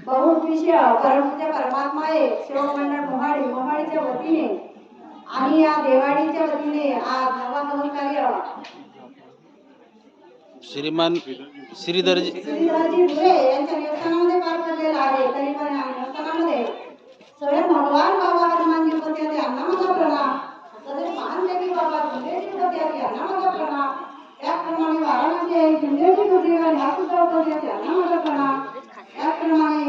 बहुउद्देशीय परमपूज्य परमात्मा एक सेवक मंडळ मोहाडीच्या वतीने आणि या देवाडीच्या वतीने आज नवा हवन कार्य श्रीमान श्रीधरजी बुरे यांच्या निवासस्थानामध्ये पार पडलेला आहे. तरी पण या निवासस्थानामध्ये स्वयं भगवान बाबा हनुमानजी उपस्थित यांना माझा प्रणाम. तसेच महानदेवी बाबा झुंजेजी उपस्थित यांना माझा प्रणाम. त्याचप्रमाणे वाराणसी आहे झुंजेजी गुजरीकर ह्या सुद्धा उपस्थित यांना माझा प्रणाम. त्याचप्रमाणे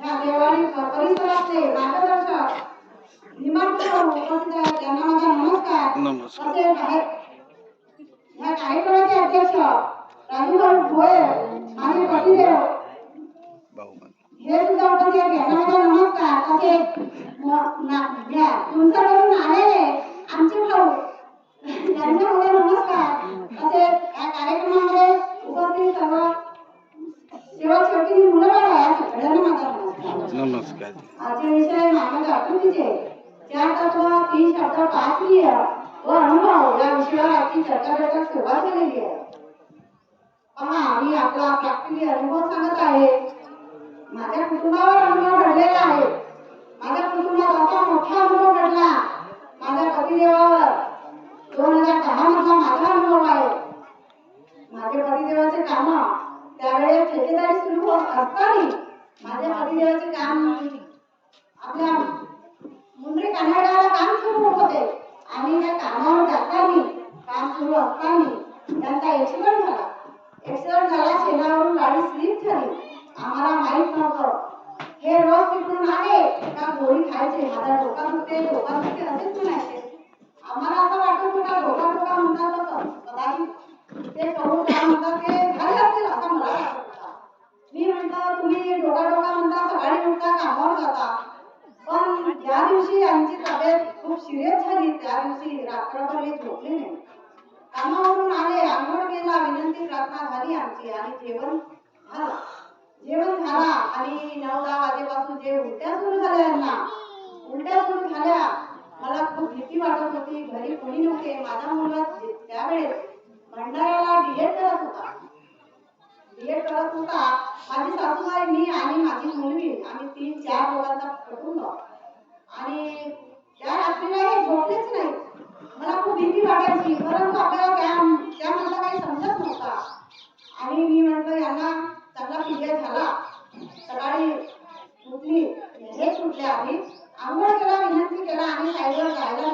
या देवाडी परिसरातले मार्गदर्शक निमाडकर उपस्थित आहेत यांना माझा नमस्कार. तसेच या कार्यक्रमाचे अध्यक्ष राजूभाऊ भोये आणि पतिदेव हे सुद्धा उपस्थित आहेत यांना माझा नमस्कार. तसेच तुमच्याकडून आलेले आमचे भाऊ त्यांना माझा नमस्कार. तसेच या कार्यक्रमामध्ये उपस्थित सर्व सेवा शेवटी मुलं बाळा या सगळ्यांना माझा नमस्कार. आजचे विषय मानवाच्या आकृतीचे 4 तत्व 3 शब्द 5 क्रिया व अनुभव या विषयावर आजची चर्चा सुरुवात केलेली आहे. पहा, मी आपला प्राप्ती अनुभव सांगत आहे. माझ्या कुटुंबावर अनुभव घडलेला आहे. माझ्या कुटुंबात असा मोठा अनुभव घडला. माझ्या पतिदेवावर 2010 मधला माझा अनुभव आहे. माझे पतिदेवाचे काम त्यावेळेस ठेकेदारी सुरू असताना माझ्या पतिदेवाचे काम आपल्या मुंडरी कान्हाडाला काम सुरू होते आणि त्या कामावर जाताना काम सुरू असताना त्यांचा ऍक्सिडेंट झाला. ऍक्सिडेंट झाला, शेणावरून गाडी स्लिप झाली. आम्हाला माहित नव्हतं. हे रोज तिकडून आले का गोळी खायचे. माझा डोका दुखते असेच म्हणायचे. आम्हाला असं वाटत होता डोका म्हणतात होतं. कदाचित ते कहून काय म्हणतात ते झाले असेल असं मला वाटत होता. मी म्हणतो तुम्ही डोका म्हणता, सकाळी उठता, कामावर जाता. पण ज्या दिवशी आमची तब्येत खूप सिरियस झाली त्या दिवशी रात्रभर मी झोपले नाही. कामावरून आले, आंघोळ केला, विनंती प्रार्थना झाली आमची आणि जेवण झाला आणि 9-10 वाजेपासून जे उलट्या सुरू झाल्या मला खूप भीती वाटत होती. घरी कोणी नव्हते. माझा मुलगा त्यावेळेस भंडाऱ्याला डीएड करत होता. माझी सासूबाई, मी आणि माझी मुलगी आम्ही 3-4 लोकांचा कुटुंब. आणि त्या रात्रीला हे झोपलेच नाही. मला खूप भीती वाटायची, परंतु आपल्याला त्यामधला काही समजत नव्हता. आणि मी म्हटलं यांना चांगला क्लिअर झाला. सकाळी उठली, हे सुटले आधी आंघोळ केला, विनंती केला आणि साईडवर जायला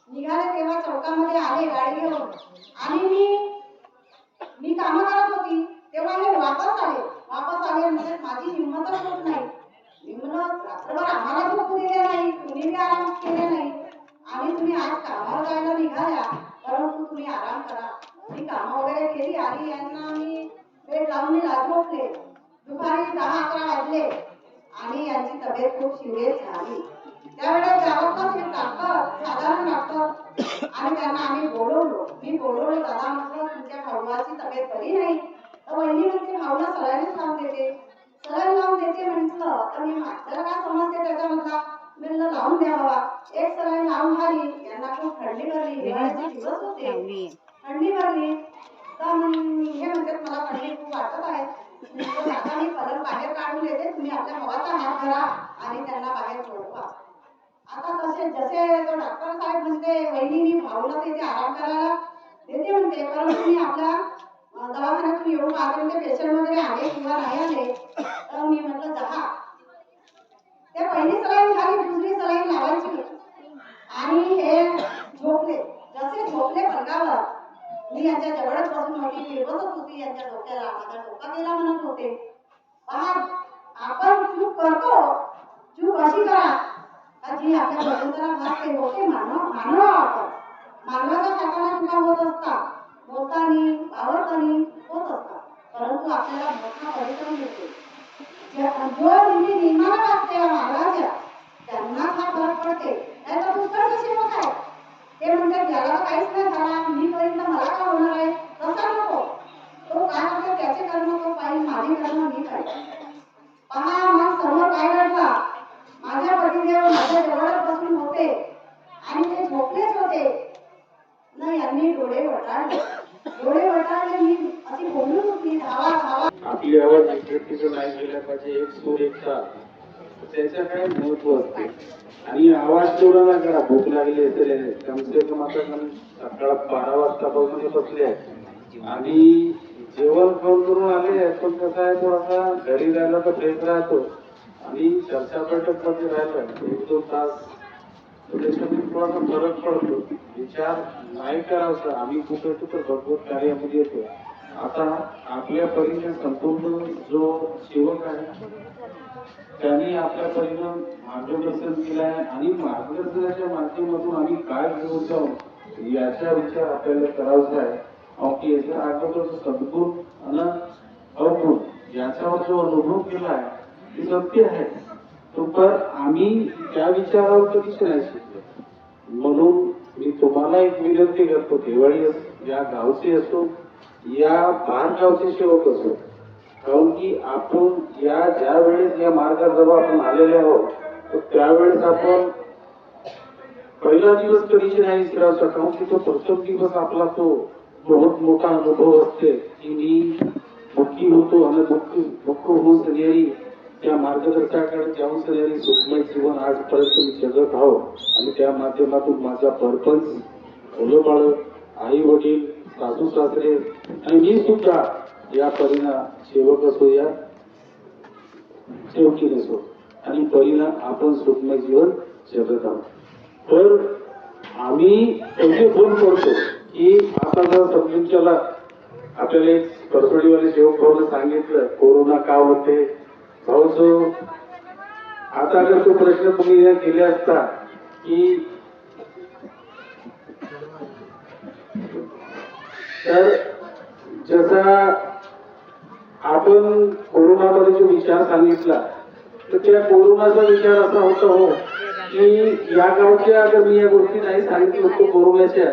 निघाले तेव्हा चौकामध्ये आले गाडी घेऊन आणि मी कामं करत होती तेव्हा हे वापस आले म्हणजे माझी हिंमतच होत नाही. मी म्हणलं रात्रभर आम्हाला झोपू दिले नाही, कुणीही आराम केले नाही आणि तुम्ही आज कामावर जायला निघाल्या, परंतु तुम्ही आराम करा. मी कामं वगैरे केली आणि यांना मी बेड लावून झोपले. दुपारी 10-11 वाजले आणि यांची तब्येत खूप सिरियस झाली. त्यावेळेस गावातच एक साधारण डॉक्टर आणि त्यांना आम्ही मी बोलवलं दादा म्हटलं तुमच्या भावाची तब्येत बरी नाही. तर वहिनी म्हणते भाऊला सलाईन लावून देते म्हटलं. तर मी माझ्याला काय समजते त्याच्यामधला म्हणलं लावून द्या बाबा. एक सलाईन लावून झाली. यांना खूप थंडी भरली. हिवाळ्याचे दिवस होते, थंडी भरली. तर हे म्हणतात मला थंडी खूप वाटत आहे. आता मी पलंग बाहेर काढून देते, तुम्ही आपल्या भावाचा हात धरा आणि त्यांना बाहेर सोडवा. आता जसे तो डॉक्टर साहेब म्हणते वहिनी भाऊला तिथे आराम करायला देते म्हणते, परंतु मी आपल्या दवाखान्यातून येऊन पाहते पेशंट वगैरे आले किंवा नाही आले. तर मी म्हटलं जा. त्या पहिली सलाईन झाली, दुसरी सलाईन लावायची आणि हे झोपले. जसे झोपले पलंगावर, मी यांच्या जवळच बसून होती, फिरवत होती यांच्या डोक्याला. माझा डोका गेला म्हणत होते. पहा, आपण चूक करतो, चूक अशी करा का जी आपल्या भगवंताला भासते. होते मानवाच्या साठाला चुका होत असतात, बोलतानी वावरतानी होत असतात, परंतु आपल्याला मोठा परिश्रम मिळतो. जो नियमाला वागते मार्गाच्या त्यांनाच हा फरक पडते. त्याचा पुष्कळ सेवक आहे ते म्हणतात याला काहीच नाही झाला, मी पर्यंत मला काय होणार आहे. तसा नको. तो काय करतो त्याचे कर्म तो पाहिजे, माझे कर्म मी पाहिजे. पहा, मग समोर काय घडला. माझ्या पतिदेव माझ्या जवळच बसून होते आणि ते झोपलेच होते. न यांनी डोळे वटाळले. डोळे वटारले मी अशी बोलून होती धावा धावा. आपली आवाज इकडे नाही गेला पाहिजे, एक सूर एक ताल, त्याचं काय महत्व असते. आणि आवाज तेवढा ना करा, भूक लागली असेल कम से कम आता सकाळ 12 वाजतापासून बसले आहे आणि जेवण खाऊन करून आले. पण कसं आहे, थोडासा घरी राहिला तर फ्रेश राहतो आणि चर्चा बैठक मध्ये राहिलं 1-2 तास त्याच्यामध्ये थोडासा फरक पडतो. विचार नाही करायचा. आम्ही कुठे तर भगवत कार्यामध्ये येतो. आता आपल्या परीने संपूर्ण जो सेवक आहे त्यांनी आपल्या परीने मार्गदर्शन केलं आहे आणि मार्गदर्शनाच्या माध्यमातून आम्ही काय घेऊन जाऊ याचा विचार आपल्याला करायचा आहे. की याच्या अगोदर सद्गुण आणि अवगुण याच्यावर जो अनुभव केला आहे ते सत्य आहे. तो पण आम्ही त्या विचारावर कधीच नाही शिकलो. म्हणून मी तुम्हाला एक विनंती करतो, दिवाळी या गावचे असो या बाहेरगावचे सेवक असो, कारण की आपण ज्या वेळेस या मार्गाजवळ आपण आलेले आहोत तर त्यावेळेस आपण पहिला दिवस कधीच नाही विसरायचा. कारण की तो प्रथम दिवस आपला तो बहुत मोठा अनुभव असते की मी दुःखी होतो आणि दुःख होऊन सगळी त्या मार्गदर्शकाकडे जाऊन सगळी सुखमय जीवन आजपर्यंत मी जगत आहो आणि त्या माध्यमातून माझा परपंच, मुलं बाळ, आई वडील, सासू सासरे आणि मी सुद्धा या परीना सेवक असो या सेवकी नसो आणि परीना आपण सुखमय जीवन जगत आहोत. तर आम्ही पहिले फोन करतो की आता जर समजून चला आपल्याला एक परसोडीवाले सेवक भाऊने सांगितलं कोरोना का होते. भाऊ जो आता जर तो प्रश्न तुम्ही केले असता की तर जसा आपण कोरोनामध्ये जो विचार सांगितला तर त्या कोरोनाचा विचार असा होता हो की या गावच्या अगर मी या गोष्टी नाही सांगितलं होतो कोरोनाच्या,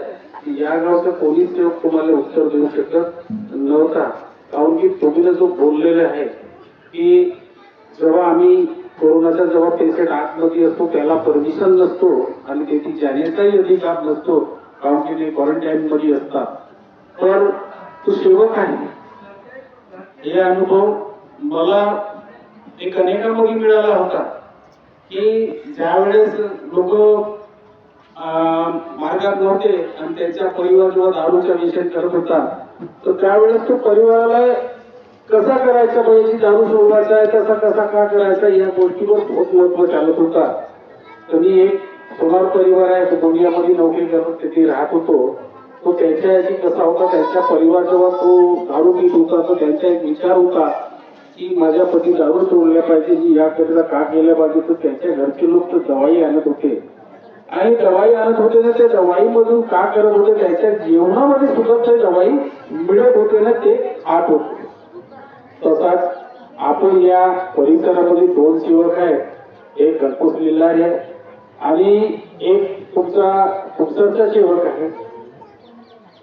या गावचा पोलीस सेवक तुम्हाला उत्तर देऊ शकत नव्हता. कारण की तुम्ही जो बोललेले आहे की जेव्हा आम्ही कोरोनाचा जेव्हा पेशंट आतमध्ये असतो त्याला परमिशन नसतो आणि त्याची जाण्याचाही अधिकार नसतो, कारण की ते क्वारंटाईन मध्ये असतात. तर तो सेवक आहे. हे अनुभव मला एक अनेकांमध्ये मिळाला होता की ज्यावेळेस लोक मार्गात नव्हते आणि त्यांच्या परिवार जेव्हा दारूचा विषय करत होता तर त्यावेळेस तो परिवाराला कसा करायचा, पाहिजे दारू सोडवायचा आहे तसा कसा का करायचा या गोष्टीवर बहुत महत्व चालत होता. तर मी एक सोनार परिवार आहे तो गोंदियामध्ये नोकरी करत तिथे राहत होतो. तो त्यांच्या याची कसा होता, त्यांच्या परिवार जेव्हा तो दारू पीत होता तर त्यांचा एक विचार होता की माझ्या पती दारू सोडल्या पाहिजे, जी याकरिता का केल्या पाहिजे. तर त्यांच्या घरचे लोक तर दवाई आणत होते आणि दवाई आणत होते ना, त्या दवाईमधून का करत होते त्यांच्या जेवणामध्ये सुद्धा ते दवाई मिळत होते ना, ते खात होते. तसाच आपण या परिसरामध्ये 2 सेवक आहेत, एक गणपत लिल्लारे आहे आणि एक तुमचा उपसरचा सेवक आहे.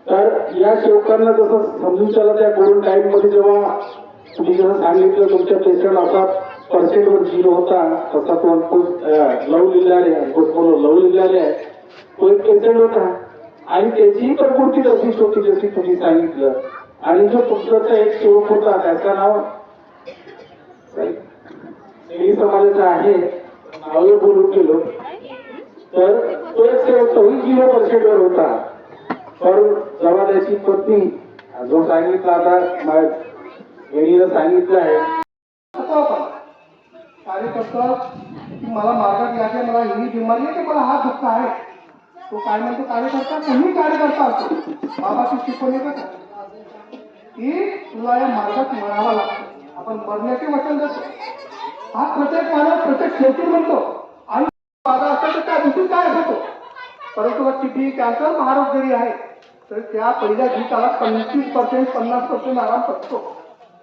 तर या सेवकांना जसं समजून चला त्या कोरोना टाइम मध्ये जेव्हा तुम्ही जसं सांगितलं तुमच्या पेशंट असा पर्सेंटवर 0 होता तसा तो लव लिहिलेले आहे तो एक पेशंट होता आणि त्याचीही प्रकृती तशीच होती जशी तुम्ही सांगितलं. आणि जो तुमचा एक सेवक होता त्याचं नाव सेवी समाजाचा आहे, नावे बोलून गेलो. तर तो एक सेवक तोही 0% वर होता. पण जेव्हा त्याची पत्नी जो सांगितला आता वहिनीला सांगितलं आहे कार्यकर्ता की मला मार्गात यायचे, मला ही बिमारी आहे की मला हा दुःख आहे. तो काय म्हणतो कार्यकर्ता, तुम्ही कार्यकर्ता असतो बाबाची शिकवणी का की तुला या मार्गात मरावा लागतो. आपण मरण्याचे वचन देतो. हा प्रत्येक माणूस प्रत्येक शेवटी म्हणतो आणि माझा असेल तर त्या दिवशी काय होतो. परंतु टीबी कॅन्सर महारोग जरी आहे तर त्या पहिल्या दिवसाला 25% 50% आराम पडतो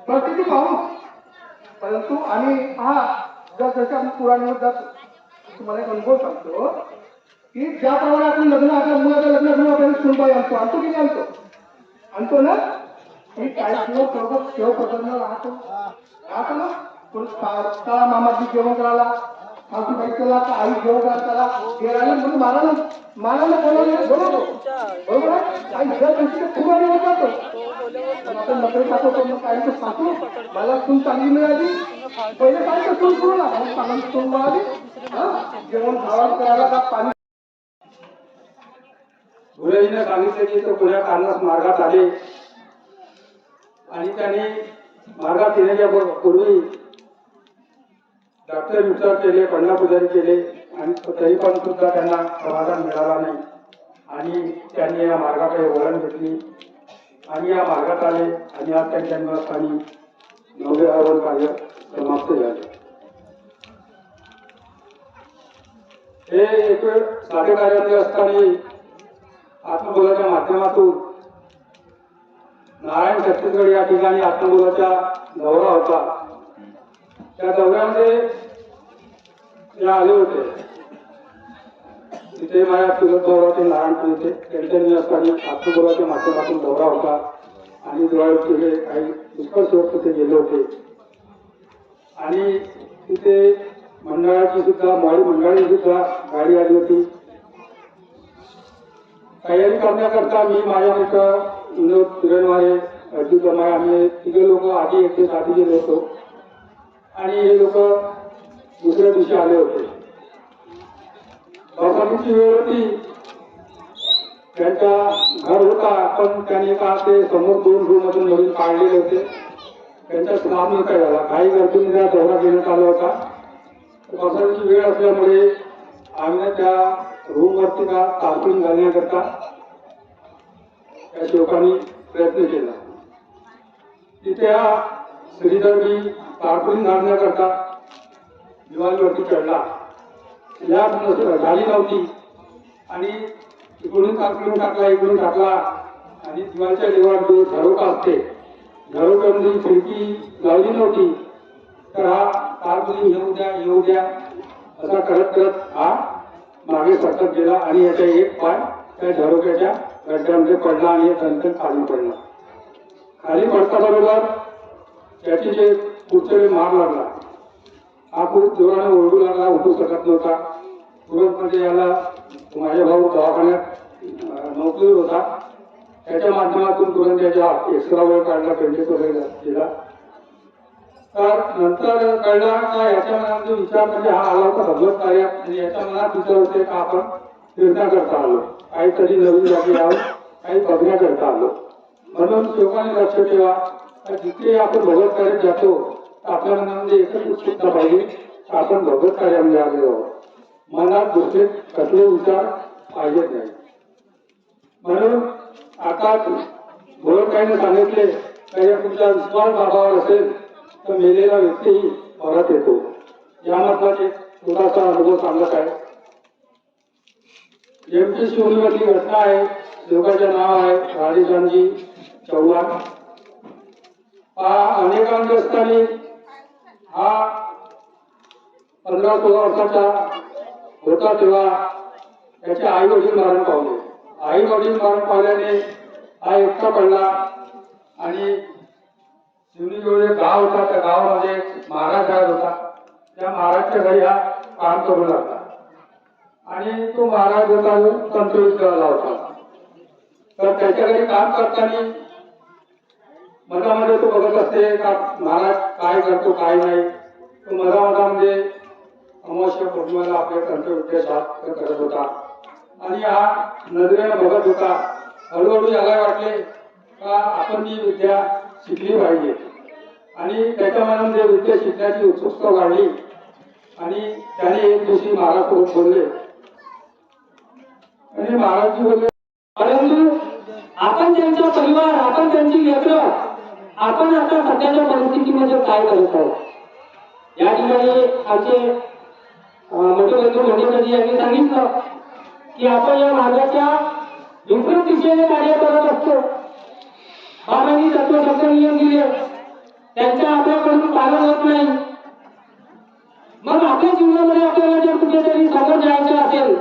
परिस्थिती पाहून. परंतु आणि हा जसं आपण पुराणीवर जातो तुम्हाला एक अनुभव सांगतो की ज्याप्रमाणे आपण लग्न आपल्या मुलाचं लग्न घेऊन आपल्याला सुनबाई आणतो की नाही आणतो ना. ही काही दिवस बरोबर सेव प्रकरण राहतो ना. कोण काळा मामाची जेवण करायला सासूबाई चला का आई घेऊ का चला गेला म्हणून मानानं बोलवतो बरोबर आहे आई जर त्यांची खूप आणि होत जातो आपण नकळी खातो तर मग काय तर सासू मला सून चांगली मिळाली पहिले काय तर सून करू ना चांगली सून मिळाली जेवण खावण करायला का पाणी धुळेजीने सांगितले की तो पुण्या कारणास मार्गात आले आणि त्याने मार्गात येण्याच्या पूर्वी डॉक्टर विचार केले पंढरपुजारी केले आणि तरी पण सुद्धा त्यांना समाधान मिळाला नाही आणि त्यांनी या मार्गाकडे वळण घेतली आणि या मार्गात आले आणि आज त्यांच्या निवासस्थानी 9वे कार्य समाप्त झाले. हे एक वेळ साधे कार्यालय असताना आत्मबोधाच्या माध्यमातून नारायण छत्तीसगड या ठिकाणी आत्मबोधाचा दौरा होता. त्या दौऱ्यामध्ये ते आले होते. तिथे माझ्या चुलत दौरा ते नारायणपूर येथे त्यांच्या निवासस्थानी आत्मबोधाच्या माध्यमातून दौरा होता आणि दिवाळीचे काही पुष्कळ सेवक तिथे गेले होते आणि तिथे मंडळाची सुद्धा मंडळी सुद्धा गाडी आली होती. तयारी करण्याकरता मी माझ्या मित्र विनोद किरणवारे अजित जमाय आम्ही तिघे लोक आधी एक दिवस आधी गेलो होतो आणि हे लोक दुसऱ्या दिवशी आले होते. बाबांची वेळ होती. त्यांचा घर होता पण त्यांनी का ते समोर 2 रूम मधून नवीन काढलेले होते. त्यांचा स्नान न काय झाला काही गरजून त्या दौरा घेण्यात आला होता. बसायची वेळ असल्यामुळे आम्ही त्या रूम वरती का तारपिंग घालण्याकरता त्या सेवकांनी प्रयत्न केला. तिथे श्रीधर मी तारपिंग घालण्याकरता दिवाळीवरती चढला. झाली नव्हती आणि इकडून तारपिंग टाकला आणि दिवाळीच्या देवळात जो झरोका असते झरोक्यामध्ये खिडकी लावली नव्हती तर हा तारपिंग येऊ द्या असा करत हा मागे सरकत गेला आणि याचा एक पाय त्या झरोक्याच्या गड्ड्यामध्ये पडला आणि नंतर खाली पडला. खाली पडताबरोबर त्याची जे पुढचे मार लागला. हा खूप जोराने ओरडू लागला, उठू शकत नव्हता. तुरंतमध्ये याला माझा भाऊ दवाखान्यात नोकरीवर होता. त्याच्या माध्यमातून तुरंत त्याच्या एक्स्ट्रा वेळ काढला, पेंडेज वगैरे केला. तर नंतर कळला का याच्या मनात विचार म्हणजे हा आला होता भगवत कार्यात आणि याच्या मनात विचार होते का आपण फिरण्याकरता आलो, काहीतरी नवीन जागी आलो, काही बघण्याकरता आलो. म्हणून सेवकाने लक्ष ठेवा जिथे आपण भगवत कार्यात जातो तर आपल्या मनामध्ये एकच उत्सुकता पाहिजे आपण भगवत कार्यामध्ये आलेलो आहोत. मनात दुसरे कसले विचार पाहिजेत नाही. म्हणून आता भगवतकाईने सांगितले का तुमचा विश्वास बाबावर असेल तर मेलेला व्यक्तीही परत येतो. यामधला एक छोटासा अनुभव सांगत आहे. एमपी शिवनीमधली घटना आहे. लोकांचं नाव आहे राजेशानजी चव्हाण. अनेकांचे असताना हा 15-16 वर्षाचा होता तेव्हा त्याचे आई वडील मरण पावले. आई वडील मरण पावल्याने हा एकटा पडला आणि शिवनीजवळ एक गाव होता. त्या गावामध्ये महाराज राहत होता. त्या महाराजच्या घरी हा काम करू लागला आणि तो महाराज होता तंत्रविद्याला होता. तर त्याच्या घरी काम करताना मधामध्ये तो बघत असते का महाराज काय करतो काय नाही. तो मधामध्ये अमावस्या पौर्णिमेला आपल्या तंत्रविद्या साथ करत होता आणि हा नजरेनं बघत होता. हळूहळू याला वाटले का आपण ही विद्या शिकली पाहिजे आणि त्याच्या मनामध्ये विद्या शिकण्याची उत्सुकता वाढली आणि त्याने एक दिवशी महाराजसोबत बोलले आणि महाराजजी बोलले परंतु आपण त्यांचा परिवार, आपण त्यांची लेकरं, आपण आता सध्याच्या परिस्थितीमध्ये काय करत आहोत. या ठिकाणी आमचे मोठे बंधू मंडळी यांनी सांगितलं की आपण या मार्गाच्या विपरीत दिशेने कार्य करत असतो. बाबांनी तत्वशब्द नियम दिले, त्यांच्या आपल्याकडून पालन होत नाही. मग आपल्या जीवनामध्ये आपल्याला जर कुठेतरी समोर जायचं असेल,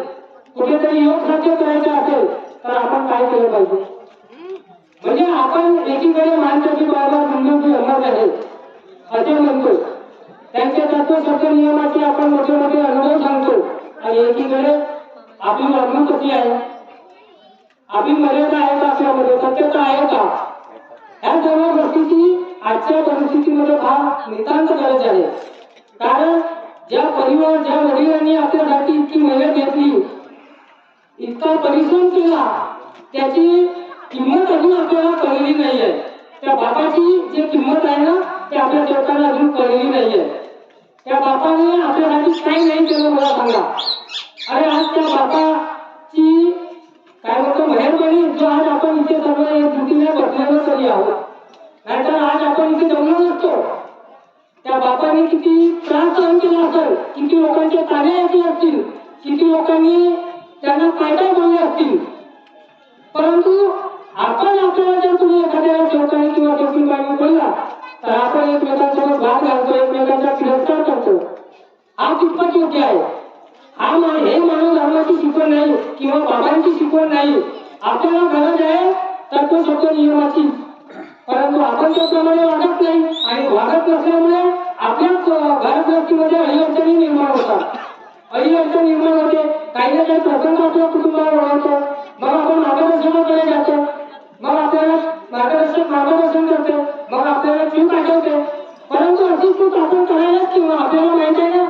कुठेतरी योग साध्य करायचं असेल तर आपण काय केलं पाहिजे. म्हणजे आपण एकीकडे मानतात की बाबा हिंदूची अमर आहे असे म्हणतो, त्यांच्या तत्वशास्त्र नियमाचे आपण मोठे मोठे अनुभव सांगतो आणि एकीकडे आपली वागणूक कशी आहे, आपली मर्यादा आहे का, आपल्यामध्ये सत्यता आहे का, ह्या सर्व गोष्टीची आजच्या परिस्थितीमध्ये फार नितांत गरज आहे. कारण ज्या परिवार, ज्या वडिलांनी आपल्यासाठी इतकी मेहनत घेतली, इतका परिश्रम केला, त्याची किंमत अजून आपल्याला कळलेली नाहीये. त्या बापाची जी किंमत आहे ना, ती आपल्या लोकांना अजून कळलेली नाहीये. त्या बापाने आपल्यासाठी काही नाही केलं मला सांगा. अरे आज त्या बापाची काय म्हणतो मेहरबानी जो आज आपण इथे सर्व एकजुटीने बसलेलो तरी आहोत, नाहीतर आज आपण इथे जमलो नसतो. त्या बापाने किती त्रास सहन केला असेल, किती लोकांचे तारे ऐकले असतील, किती लोकांनी त्यांना काय काय बोलले असतील, परंतु आपण आपल्याला जर तुम्ही एखाद्या चौकाने किंवा चौकीबाईने बोलला तर आपण एकमेकांसोबत भाग घालतो, एकमेकांचा तिरस्कार करतो. हा कितपत योग्य आहे? हे मानव धर्माची शिकवण नाही किंवा बाबांची शिकवण नाही. आपल्याला गरज आहे तत्वशास्त्र नियमाची, परंतु आपण त्याप्रमाणे वागत नाही आणि वागत नसल्यामुळे आपल्या घरगृहस्थीमध्ये अडीअडचणी निर्माण होतात. अडीअडचण निर्माण होते, काही ना काही प्रसंग आपल्या कुटुंबावर ओढवतो, मग आपण मार्गदर्शनाकडे जातो, मग आपल्याला मार्गदर्शन करते, मग आपल्याला चूक आठवते. परंतु अशी चूक आपण करायलाच किंवा आपल्याला माहिती आहे ना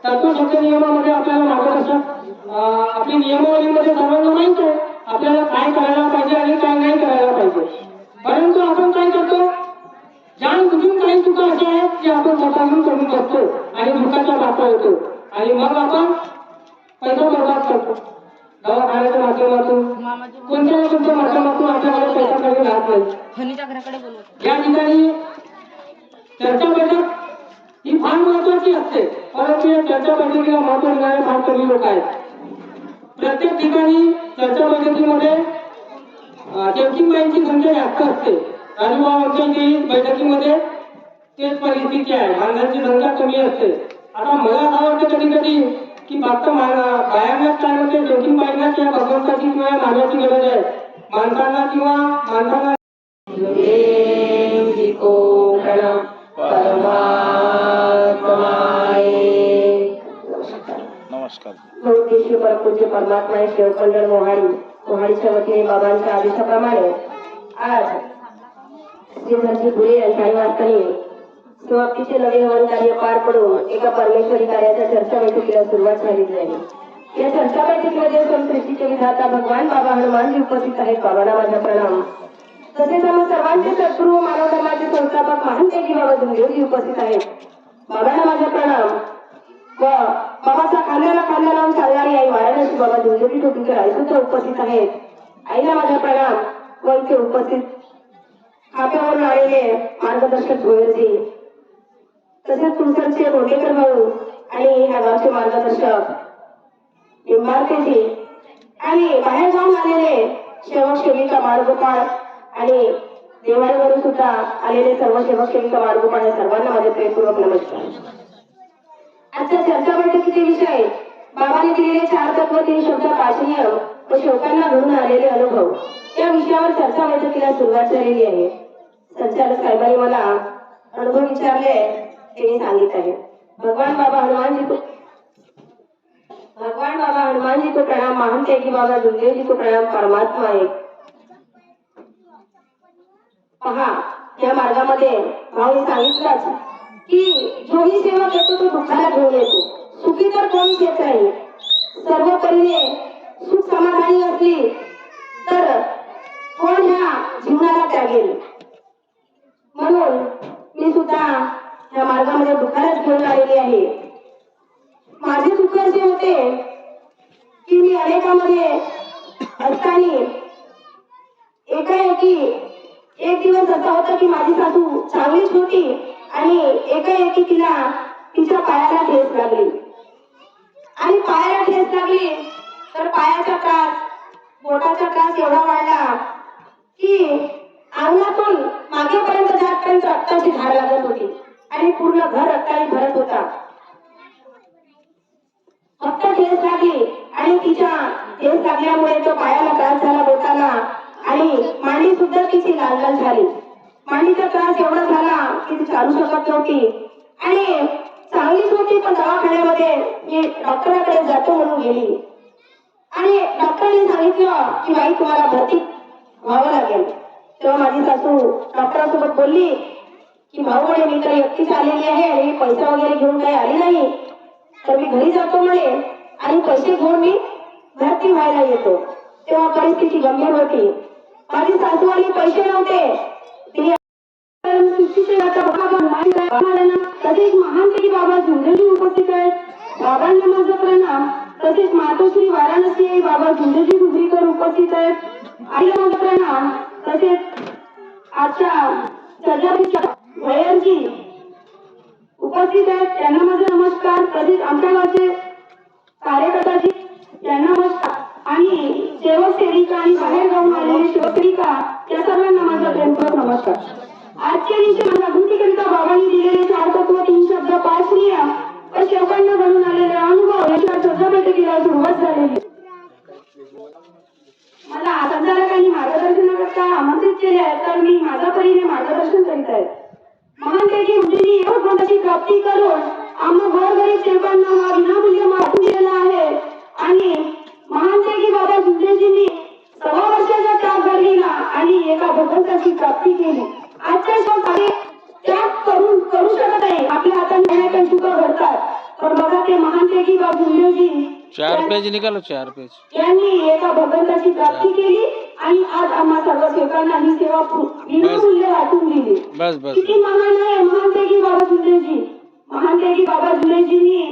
तत्वशास्त्र नियमामध्ये आपल्याला मार्गदर्शन, आपली नियमावलीमध्ये सर्वांना माहित आहे आपल्याला काय करायला पाहिजे आणि काय नाही करायला पाहिजे. परंतु आपण काय करतो, जाण बुजून काही चुका अशा आहेत की आपण स्वतःहून करून बसतो आणि दुःखाचा बाचा होतो आणि मग आपण पैसा बर्बाद करतो. दवाखान्याच्या माध्यमातून कोणत्या ना कोणत्या माध्यमातून आपल्याला पैसा कमी राहत नाही. या ठिकाणी चर्चा बैठक ही फार महत्वाची असते, परंतु या चर्चा बैठकीला महत्व देणारे फार कमी लोक आहेत. प्रत्येक ठिकाणी चर्चा बैठकीमध्ये चौकीबाईंची संख्या जास्त असते. राजूभावांच्या बैठकीमध्ये तेच परिस्थिती आहे, माणसांची संख्या कमी असते. आता मला असं वाटतं कधी कधी की फक्त बायांनाच काय म्हणते, चौकीबाईंना किंवा भगवंताची किंवा मानवाची गरज आहे, माणसांना नमस्कार. बहुउद्देशीय परमपूज्य परमात्मा सेवक मंडळ मोहाडीच्या वतीने बाबांच्या आदेशाप्रमाणे आज श्री धनजी भुले यांच्या निवासस्थानी समाप्तीचे नवे हवन कार्य पार पडून एका परमेश्वरी कार्याच्या चर्चा बैठकीला सुरुवात झालेली आहे. या चर्चा बैठकीमध्ये सृष्टीचे विधाता भगवान बाबा हनुमानजी उपस्थित आहेत. बाबांना माझा प्रणाम. तसेच आम्हा सर्वांचे सद्गुरू व मानव धर्माचे संस्थापक महान तेजी बाबा धुंदेवजी उपस्थित आहेत. बाबांना माझा प्रणाम. व बाबाचा खांद्याला खांदा लावून चालणारी आई वाराणसी बाबा धुंदेवजी टोपीकर आई सुद्धा उपस्थित आहेत. आईला माझा प्रणाम. व इथे उपस्थित खात्यावरून आलेले मार्गदर्शक भोयरजी, तसेच तुमचे घोडेकर भाऊ आणि ह्या गावचे मार्गदर्शक निंबाळकेजी आणि बाहेर जाऊन आलेले सेवक सेविका बाळगोपाळ आणि देवाळीवरून सुद्धा आलेले सर्व सेवक सेविका बाळगोपाळ सर्वांना माझे प्रेमपूर्वक नमस्कार. आजच्या चर्चा बैठकीचे विषय बाबांनी दिलेले 4 तत्व 3 शब्द पाचनीय व शेवकांना घडून आलेले अनुभव या विषयावर चर्चा बैठकीला सुरुवात झालेली आहे. संचालक साहेबांनी मला अनुभव विचारले त्यांनी सांगितले आहे. भगवान बाबा हनुमान जी को प्रणाम. महान तेजी बाबा धुंदेव जी को प्रणाम. परमात्मा एक. पहा, या मार्गामध्ये भाऊनी सांगितलंच की जोही सेवक येतो तो दुःखाला घेऊन येतो. सुखी तर कोणीच येत नाही. सर्व परीने सुख समाधानी असली तर कोण ह्या जीवनाला त्यागेल. म्हणून मी सुद्धा ह्या मार्गामध्ये दुःखालाच घेऊन आलेली आहे. माझे दुःख असे होते की मी अनेकामध्ये असताना एकाएकी एक दिवस असा होता की माझी सासू चांगलीच होती आणि एकाएकी तिच्या पायाला ठेस लागली आणि पायाला ठेस लागली तर पायाचा त्रास, बोटाचा त्रास एवढा वाढला की अंगातून मागेपर्यंत जातपर्यंत रक्ताची धार लागत होती आणि पूर्ण घर रक्ताने भरत होता. फक्त ठेस लागली आणि तिच्या ठेस लागल्यामुळे तो पायाला त्रास झाला, बोटाला, आणि मांडी सुद्धा तिची लाल लाल झाली. मांडीचा त्रास एवढा झाला की ती चालू शकत नव्हती आणि चांगलीच होती, पण दवाखान्यामध्ये मी डॉक्टराकडे जातो म्हणून गेली आणि डॉक्टरांनी सांगितलं की बाई तुम्हाला भरती व्हावं लागेल. तेव्हा माझी सासू डॉक्टरांसोबत बोलली की भाऊ म्हणे मी तर एकटीच आलेली आहे आणि पैसा वगैरे घेऊन काही आली नाही, तर मी घरी जातो म्हणे आणि पैसे घेऊन मी भरती व्हायला येतो. तेव्हा परिस्थिती गंभीर होती. माझी सासू आणि पैसे नव्हते. तिने तसेच महानपैकी बाबा झुंडेजी उपस्थित आहेत. बाबांना माझा प्रणाम. तसेच मातोश्री वाराणसी बाबा झुंडेजी गुजरीकर उपस्थित आहेत. आईला माझा प्रणाम. तसेच आजच्या सजावटीच्या भैरजी उपस्थित आहेत, त्यांना माझा नमस्कार. तसेच आमच्या गावचे कार्यकर्ताजी त्यांना नमस्कार आणि सेवक सेविका आणि बाहेर गावून आलेले सेवक सेविका या सर्वांना माझा प्रेमपूर्वक नमस्कार. आजच्या दिवशी मला जागृतीकरिता बाबांनी दिलेले 4 तत्व 3 शब्द 5 नियम व सेवकांना घडून आलेले अनुभव याच्या चर्चा बैठकीला सुरुवात झालेली. मला संचालकांनी मार्गदर्शनाकरता आमंत्रित केले आहे, तर मी माझ्या परीने मार्गदर्शन करीत आहे. महानपैकी मुलींनी भगवंताची प्राप्ती करून आम्हा गोरगरीब सेवकांना विनामूल्य वाटून दिलेला आहे आणि महानपैकी बाबा झुंडेजींनी 6 वर्षाचा त्याग धरलेला आणि एका भगवंताची प्राप्ती केली. आजच्या शब्दाने त्याग करू शकत नाही, आपल्या हाताने काही चुका घडतात, पण बघा ते महानपैकी बाबा झुंडेजी 4 पेज निकालो, 4 पेज. यांनी एका भगवंताची प्राप्ती केली आणि आज आम्हा सर्व सेवकांना ही सेवा विनामूल्य वाटून दिली. बस बस. किती महान आहे महानपैकी बाबा झुंडेजी. महानपैकी बाबा झुंडेजींनी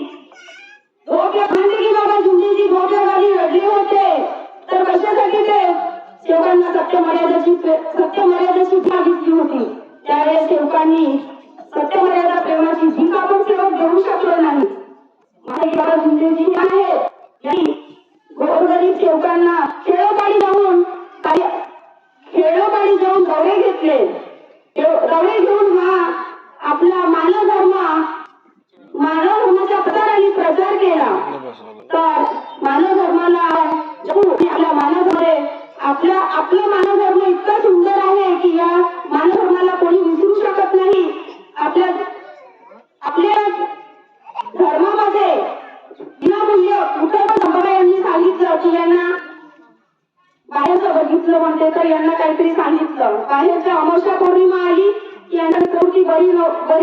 महानपैकी बाबा झुंडेजी धोक्याखाली रडले होते, तर कशासाठी ते सेवकांना सत्य मर्यादेची मागितली होती. त्यावेळेस सेवकांनी सत्य मर्यादा प्रेमाची भीक आपण सेवक देऊ शकलो नाही. महानपैकी बाबा झुंडेजी आहेत, यांनी गोरगरीब सेवकांना खेडोपाडी जाऊन दौरे घेतले. दौरे घेऊन हा आपला मानव धर्माचा प्रचार आणि प्रचार केला. तर मानव धर्माला आपल्या मानवमध्ये आपलं मानव धर्म इतका सुंदर आहे की या मानव धर्माला कोणी विसरू शकत नाही. आपल्या धर्मामध्ये विनामूल्य कुठं यांनी सांगितलं की यांना बाहेरचं बघितलं म्हणते, तर यांना काहीतरी सांगितलं. बाहेरच्या अमावस्या पौर्णिमा आली की यांना प्रवृत्ती बरी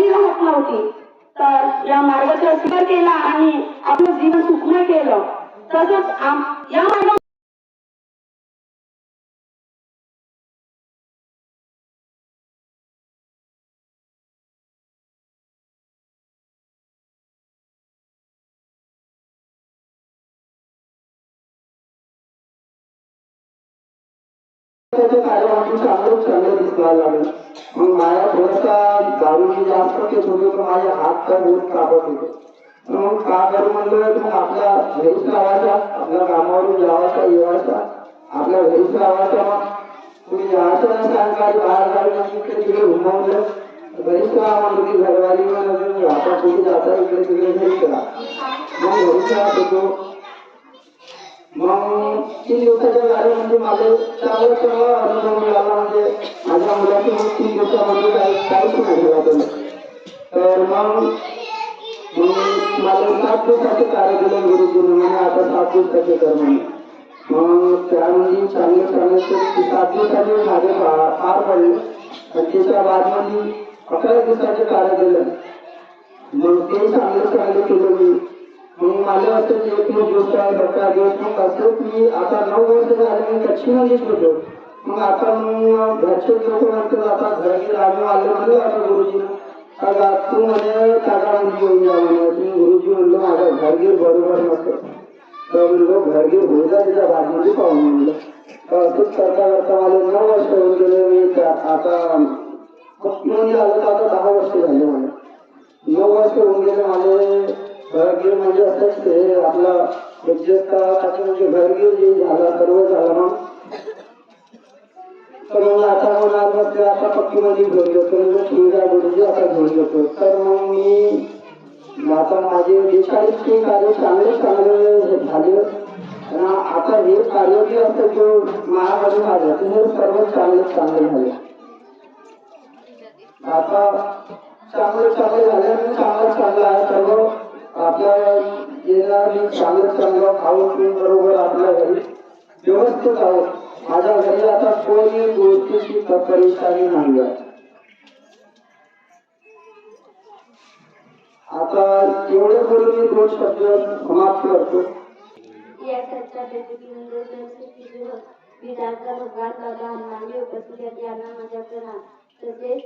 राहत नव्हती, तर या मार्गाचा स्वीकार केला आणि आपलं जीवन सुखमय केलं. तसंच या मार्गात कार्यक्रम चांगलं दिसला लागलं. मग माझ्या थोडासा दारूची जास्त केस होते, तर माझे हात तर बहुत कापत होते. मग का करू म्हणलं, मग आपल्या घरीच राहायचा, आपल्या कामावरून जावायचा येवायचा, आपल्या घरीच राहायचा. मग कुणी यायचं नाही, सायंकाळी बाहेर जावी म्हणजे इकडे तिकडे घुमवलं. घरीच राहा म्हणलं की घरवाली म्हणून आता कुठे जाता इकडे तिकडे घरीच राहा. मग घरीच राहत होतो. मग 3 दिवसाच्या गाडी म्हणजे माझे चांगला अनुभव मिळाला. म्हणजे माझ्या मुलाची 3 दिवसामध्ये काहीच नाही झाला. तर मग मला 7 दिवसाचे कार्य केलं गुरुजीने, म्हणजे आता 7 दिवसाचे कर म्हणे. मग त्यामध्ये चांगले 7 दिवसाचे माझे पार पडले. आणि त्याच्या बादमध्ये 11 दिवसाचे कार्य केलं. मग ते चांगले केलं मी. मग मला असं एक दिवस मग असं की आता 9 वर्ष झाले मी कच्छीमध्येच होतो. मग आता मग घरचे लोक म्हणतात आता घरगीर आम्ही आले म्हणलं आता गुरुजीनं तू म्हणे ताटामध्ये येऊन जा म्हणे. तुम्ही गुरुजी म्हणलं माझं घरगीर बरोबर नसतं, तर म्हणलो घरगीर होईला त्याच्या भागमध्ये पाहून म्हणलं. तर असंच करता मला 9 वर्ष होऊन गेले. मी आता म्हणजे आलं तर आता 10 वर्ष झाले मला. 9 वर्ष होऊन गेले माझे. घरगीर म्हणजे असंच हे आपलं म्हणजे घरगीर जे झाला सर्व झाला. मग तर मग आता होणार मग ते आता पक्कीमध्ये घेऊन घेतो म्हणजे सुविधा गुरुजी आता घेऊन घेतो. तर मग मी आता माझे 40 कार्य चांगले झाले. आता हे कार्य जे असतं जो महामध्ये माझं ते सर्व चांगले झाले. आता चांगलं झाल्याने चांगलं आहे सर्व आपल्या येणारी चांगलं खाऊन पिऊन बरोबर आपल्या घरी व्यवस्थित आहोत. माझ्या घरी आता कोणी गोष्टीची परेशानी नाही आहे. आता एवढे बोलून मी 2 शब्द समाप्त करतो. या चर्चा बैठकीनंतर विधानसभा भगवान बाबा हनुमानजी उपस्थित यांना माझ्या प्रणाम. तसेच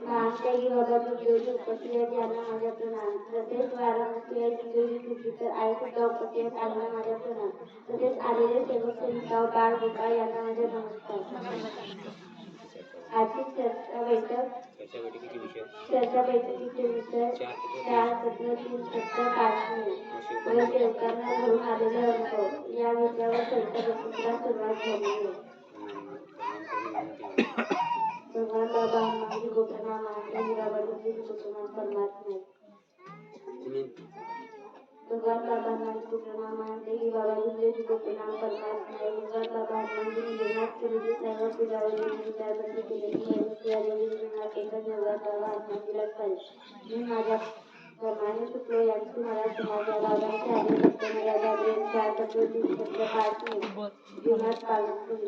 महात्यागी बाबा गुरुजी उपस्थित यांना माझ्या प्रणाम. तसेच वाराणसी गुरुजी सुपीकर आई सुद्धा उपस्थित यांना माझ्या प्रणाम. तसेच आलेले सेवक सेविका बाळ गोपाळ यांना माझ्या नमस्कार. आजची चर्चा बैठकीचे विषय 4 तत्व 3 सत्य काढणे व सेवकांना घडून आलेले अनुभव या विषयावर चर्चा बैठकीला सुरुवात झाली आहे. भगवान बाबा हनुमानजी गोपनाम महात्यागी बाबा गुरुजी गोपनाम परमात्मा. भगवान बाबा हनुमानजी गोपनाम महात्यागी बाबा गुरुजी गोपनाम परमात्मा. भगवान बाबा हनुमानजी निजनाथ गुरुजी सर्व पूजावरी विचारबंदी केलेली व्यवस्था निजनाथ एकच भगवान बाबा हनुमानजीलाच पाहिजे. मी माझ्या प्रमाणे शुक्ल यांची मला समाजाला बाबांचे आदेश सत्यमर्यादा प्रेम 4 तत्व 3 सत्य पाळणे जीवनात पालन करू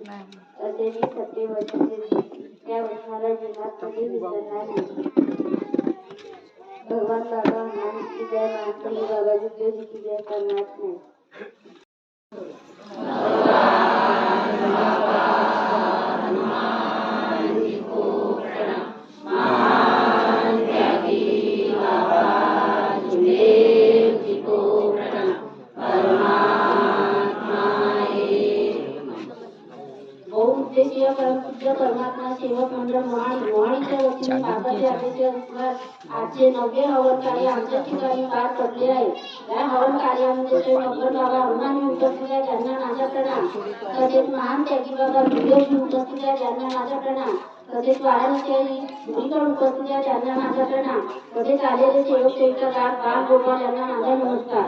असे मी सत्य वचन देतो. त्या वचनाला जीवनात कधी विसरणार नाही. भगवान बाबा हनुमानजी जय. महात्यागी बाबा गुरुजी की जय. परमात्मा. बहुउद्देशीय परमपूज्य परमात्मा सेवक मंडळ मोहाडीच्या वतीने बाबाच्या आदेशानुसार आजचे 9वे हवन कार्य आमच्या ठिकाणी पार पडले आहे. या हवन कार्यामध्ये श्री भगवान बाबा हनुमानजी उपस्थित आहेत त्यांना माझा प्रणाम. तसेच महान त्यागी बाबा गुरुजी उपस्थित आहेत त्यांना माझा प्रणाम. तसेच वाराणसी गुरुकडे उपस्थित आहेत त्यांना माझा प्रणाम. तसेच आलेले सेवक सेविका बाळ गोपाळ यांना माझा नमस्कार.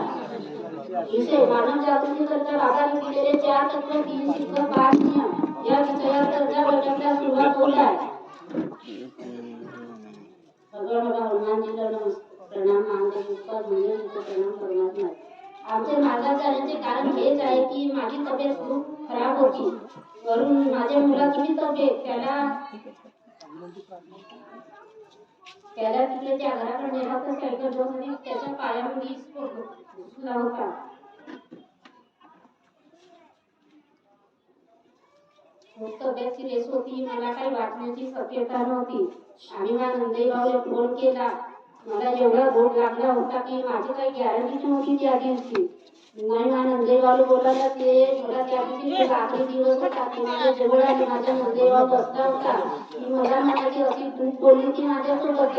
विषय मानव जागृती करता बाबांनी दिलेले 4 तत्व 3 शिकव 5 नियम या विषयावर चर्चा बैठकीला सुरुवात होत आहे. भगवान बाबा हनुमानजीला प्रणाम. महात्यागी बाबा प्रणाम परमात्मा. आमचे मार्गात जाण्याचे कारण हेच आहे की माझी तब्येत खूप खराब होती. वरून माझ्या मुलाची तब्येत त्याला तिथे त्या घराकडे नेला तर सायकल बसली त्याच्या पायामध्ये घुसला होता. तब्येत सिरियस होती. मला काही वाचण्याची शक्यता नव्हती. आम्ही नंदेगावला फोन केला. मला एवढा रोग लागला होता की माझी काही गॅरंटीच नव्हती त्या दिवशी. नाही नंदेगावला बोलायला ते मला त्या दिवशी आखरी दिवस होता. ते माझ्या जवळ आले. माझ्या नंदेगाव बसला होता. मी मला म्हणाली अशी तू बोलली की माझ्यासोबत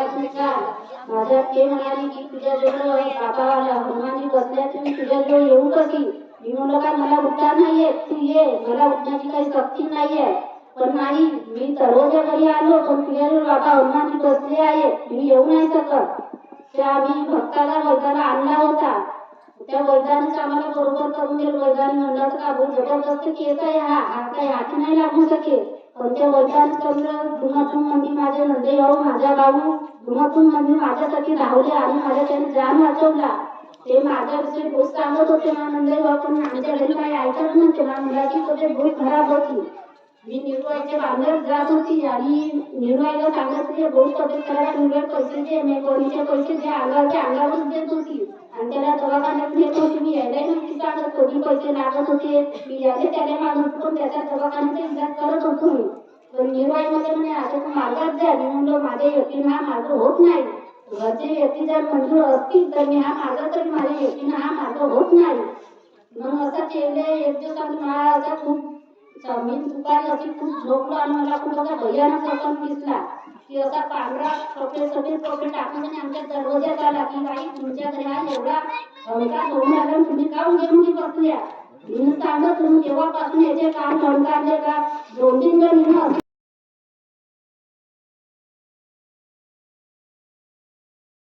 माझ्या ते म्हणाली की तुझ्या जवळ बाबा हनुमानजी बसल्याचे मी तुझ्या जवळ येऊ कशी. मी म्हणलं काय मला उठता नाहीये. तू ये. मला उठण्याची काही शक्ती नाहीये. पण नाही मी सर्वच्या घरी आलो पण तुझ्या जवळ बाबा हनुमानजी बसले आहे. मी येऊ नाही शकत. त्या आम्ही भक्ताला वैद्याला आणला होता. त्या वैद्यानेच आम्हाला बरोबर करून दिलं. वैद्याने म्हणलं का भाऊ जबरदस्त केस आहे हा काही हाती नाही लागू शकेल. पण त्या वैद्याने करून धुमाधूम मंदी माझे नंदेगाव माझा भाऊ धुमाधूम मंदी माझ्यासाठी धावले आणि माझ्या त्याने जान वाचवला. ते माझ्याविषयी बहुत सांगत होते नंदेगाव पण आमच्या घरी काही ऐकत नव्हते. मुलाची तब्येत बहुत खराब होती. मी निर्वाईच्या बांधत जात होती आणि निर्वाईला सांगत होते बहुत तब्येत खराब मुलं पैसे दे. मी कोणीचे पैसे दे अंगावरच देत होती आणि त्याला दवाखान्यात नेत होती. मी यायला नव्हती सांगत. कधी पैसे लागत होते मी यायला त्याला मागत पण त्याच्या दवाखान्याचा इलाज करत होतो मी. पण निर्वाईमध्ये म्हणे आता तू मार्गात जा. मी म्हणलं माझ्या यकीन हा मार्ग होत नाही. घरचे व्यक्ती जर मंजूर असतील तर मी हा मार्ग तरी माझ्या यकीन हा मार्ग होत नाही. मग असं केले. एक दिवस मला असा खूप मी दुपारी अशी खूप झोपलो आणि मला खूप असा भयानक स्वप्न दिसला की असा पांढरा सफेद कपडे टाकून आमच्या दरवाज्यात आला की बाई तुमच्या घरी हा एवढा हंकार होऊन आला तुम्ही काऊन घेऊन बसल्या. मी सांगत तुम्ही तेव्हापासून याचे काम बंद काढले का 2-3 जण